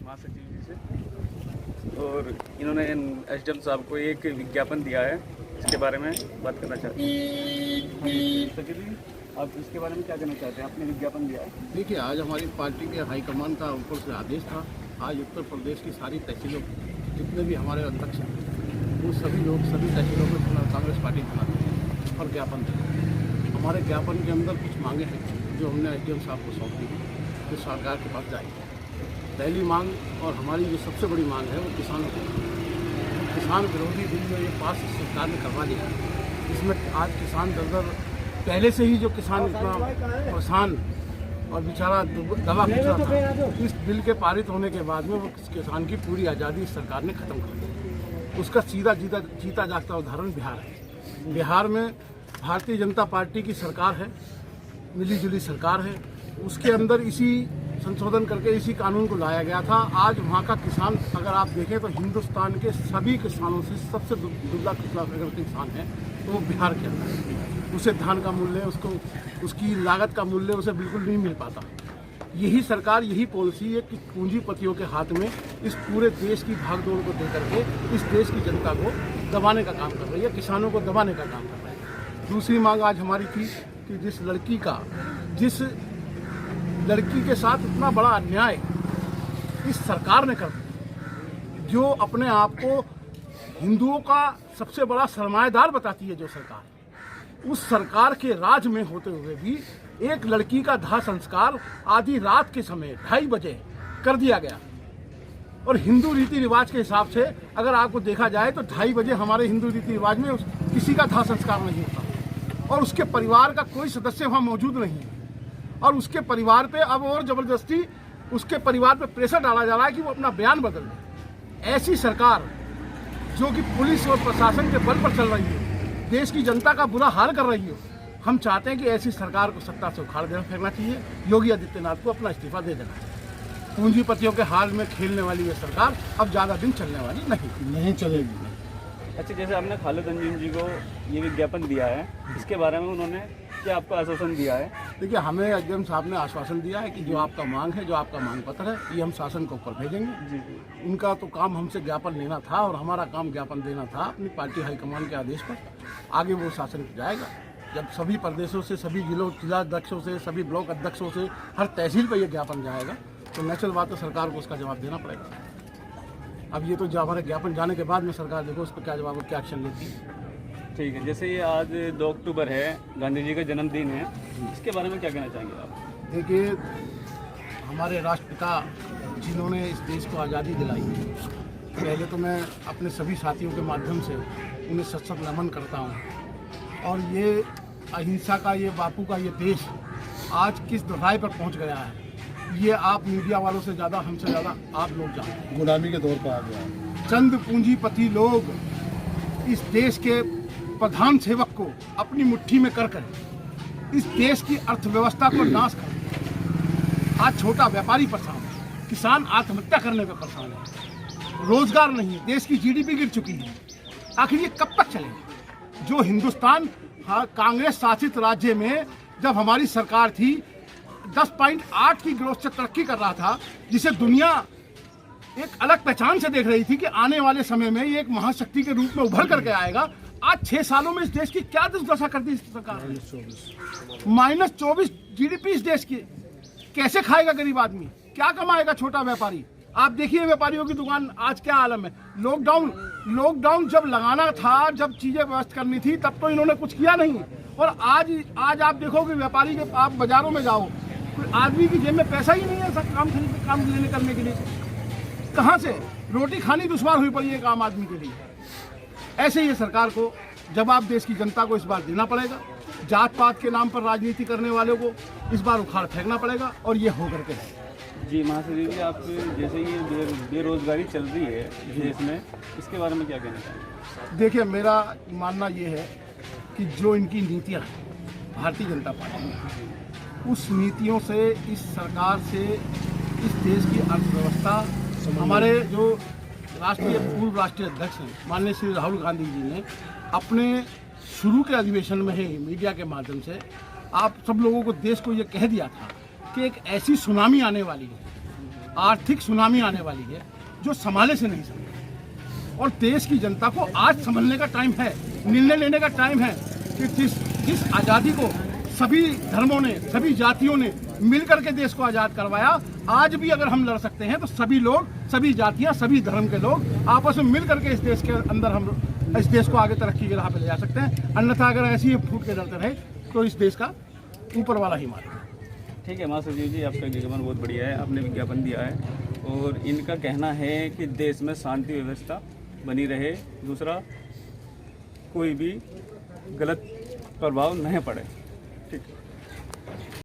महासचिव जी से, और इन्होंने एसडीएम साहब को एक विज्ञापन दिया है, इसके बारे में बात करना चाहते हैं। सचिव जी, आप इसके बारे में क्या कहना चाहते हैं? आपने विज्ञापन दिया है। देखिए, आज हमारी पार्टी के हाईकमान का ऊपर से आदेश था। आज उत्तर प्रदेश की सारी तहसीलों, जितने भी हमारे अध्यक्ष हैं, वो सभी लोग सभी तहसीलों में कांग्रेस पार्टी बनाते हैं और ज्ञापन देते हैं। हमारे ज्ञापन के अंदर कुछ मांगे हैं जो हमने एसडीएम साहब को सौंप दी है, जो सरकार के पास जाएगी। पहली मांग और हमारी जो सबसे बड़ी मांग है वो किसानों की। किसान विरोधी बिल जो ये पास सरकार ने करवा दिया, इसमें आज किसान दर पहले से ही जो किसान इतना परेशान और बेचारा दबा कुचला था, इस बिल के पारित होने के बाद में वो किसान की पूरी आज़ादी इस सरकार ने ख़त्म कर दी। उसका सीधा जीता जागता उदाहरण बिहार है। बिहार में भारतीय जनता पार्टी की सरकार है, मिली जुली सरकार है। उसके अंदर इसी संशोधन करके इसी कानून को लाया गया था। आज वहाँ का किसान, अगर आप देखें तो हिंदुस्तान के सभी किसानों से सबसे दुबला कुचला अगर किसान है तो वो बिहार के अंदर है। उसे धान का मूल्य, उसको उसकी लागत का मूल्य उसे बिल्कुल नहीं मिल पाता। यही सरकार, यही पॉलिसी है कि पूंजीपतियों के हाथ में इस पूरे देश की भागदौड़ को दे करके इस देश की जनता को दबाने का काम कर रही है, किसानों को दबाने का काम कर रही है। दूसरी मांग आज हमारी थी कि जिस लड़की के साथ इतना बड़ा अन्याय इस सरकार ने कर दिया, जो अपने आप को हिंदुओं का सबसे बड़ा सरमाएदार बताती है, जो सरकार, उस सरकार के राज में होते हुए भी एक लड़की का दाह संस्कार आधी रात के समय 2:30 बजे कर दिया गया। और हिंदू रीति रिवाज के हिसाब से अगर आपको देखा जाए तो 2:30 बजे हमारे हिंदू रीति रिवाज में किसी का दाह संस्कार नहीं होता और उसके परिवार का कोई सदस्य वहाँ मौजूद नहीं है। और उसके परिवार पे अब और जबरदस्ती उसके परिवार पे प्रेशर डाला जा रहा है कि वो अपना बयान बदल दे। ऐसी सरकार जो कि पुलिस और प्रशासन के बल पर चल रही है, देश की जनता का बुरा हाल कर रही हो, हम चाहते हैं कि ऐसी सरकार को सत्ता से उखाड़ देना फेंकना चाहिए। योगी आदित्यनाथ को अपना इस्तीफा दे देना चाहिए। पूंजीपतियों के हाल में खेलने वाली ये सरकार अब ज़्यादा दिन चलने वाली नहीं चलेगी। अच्छा, जैसे आपने खालिद अंजुम जी को ये विज्ञापन दिया है, इसके बारे में उन्होंने क्या आपको आश्वासन दिया है? देखिए, हमें एसडीएम साहब ने आश्वासन दिया है कि जो आपका मांग है, जो आपका मांग पत्र है, ये हम शासन को ऊपर भेजेंगे। जी। उनका तो काम हमसे ज्ञापन लेना था और हमारा काम ज्ञापन देना था अपनी पार्टी हाईकमान के आदेश पर। आगे वो शासन जाएगा जब सभी प्रदेशों से, सभी जिला अध्यक्षों से, सभी ब्लॉक अध्यक्षों से, हर तहसील पर यह ज्ञापन जाएगा तो नेचुरल बात है, सरकार को उसका जवाब देना पड़ेगा। अब ये तो जब हमारे ज्ञापन जाने के बाद में सरकार देखो उस पर क्या जवाब, क्या एक्शन लेती है। ठीक है, जैसे ये आज 2 अक्टूबर है, गांधी जी का जन्मदिन है, इसके बारे में क्या कहना चाहेंगे आप? देखिए, हमारे राष्ट्रपिता जिन्होंने इस देश को आज़ादी दिलाई, पहले तो मैं अपने सभी साथियों के माध्यम से उन्हें सत नमन करता हूँ। और ये अहिंसा का, ये बापू का ये देश आज किस दुहाई पर पहुँच गया है, ये आप मीडिया वालों से ज़्यादा, हमसे ज़्यादा आप लोग जानते। गुलामी के दौर पर आ गया। चंद पूंजीपति लोग इस देश के प्रधान सेवक को अपनी मुट्ठी में कर इस देश की अर्थव्यवस्था को नाश कर। आज छोटा व्यापारी परेशान है, किसान आत्महत्या करने पर परेशान है, रोजगार नहीं है, देश की जीडीपी गिर चुकी है। आखिर ये कब तक चलेगा? जो हिंदुस्तान कांग्रेस शासित राज्य में जब हमारी सरकार थी 10.8 की ग्रोथ से तरक्की कर रहा था, जिसे दुनिया एक अलग पहचान से देख रही थी कि आने वाले समय में ये एक महाशक्ति के रूप में उभर करके आएगा, आज 6 सालों में इस देश की क्या दुर्दशा कर दी इस सरकार ने? -24 जीडीपी इस देश की। कैसे खाएगा गरीब आदमी? क्या कमाएगा छोटा व्यापारी? आप देखिए व्यापारियों की दुकान आज क्या आलम है। लॉकडाउन जब लगाना था, जब चीजें व्यवस्था करनी थी, तब तो इन्होंने कुछ किया नहीं। और आज आप देखोगे व्यापारी के, आप बाजारों में जाओ, कोई आदमी की जेब में पैसा ही नहीं है सब काम लेने करने के लिए। कहाँ से रोटी खानी दुश्वार हुई पड़ी है एक आम आदमी के लिए। ऐसे ही सरकार को जवाब देश की जनता को इस बार देना पड़ेगा। जात पात के नाम पर राजनीति करने वालों को इस बार उखाड़ फेंकना पड़ेगा और ये हो करके जी। महासचिव जी, आप जैसे ये बेरोजगारी चल रही है देश में, इसके बारे में क्या कहना चाहेंगे? देखिए, मेरा मानना ये है कि जो इनकी नीतियाँ हैं भारतीय जनता पार्टी, उस नीतियों से, इस सरकार से इस देश की अर्थव्यवस्था, हमारे जो पूर्व राष्ट्रीय अध्यक्ष हैं माननीय श्री राहुल गांधी जी ने अपने शुरू के अधिवेशन में ही मीडिया के माध्यम से आप सब लोगों को, देश को ये कह दिया था कि एक ऐसी सुनामी आने वाली है आर्थिक सुनामी आने वाली है जो संभाले से नहीं सकते। और देश की जनता को आज संभलने का टाइम है, निर्णय लेने का टाइम है कि जिस आज़ादी को सभी धर्मों ने, सभी जातियों ने मिलकर के देश को आज़ाद करवाया, आज भी अगर हम लड़ सकते हैं तो सभी लोग, सभी जातियां, सभी धर्म के लोग आपस में मिल करके इस देश के अंदर हम इस देश को आगे तरक्की की राह पे ले जा सकते हैं। अन्यथा अगर ऐसे ही फूट के डरते रहे तो इस देश का ऊपर वाला ही मारेगा। ठीक है महासचिव जी, आपका विज्ञापन बहुत बढ़िया है, आपने विज्ञापन दिया है और इनका कहना है कि देश में शांति व्यवस्था बनी रहे, दूसरा कोई भी गलत प्रभाव नहीं पड़े।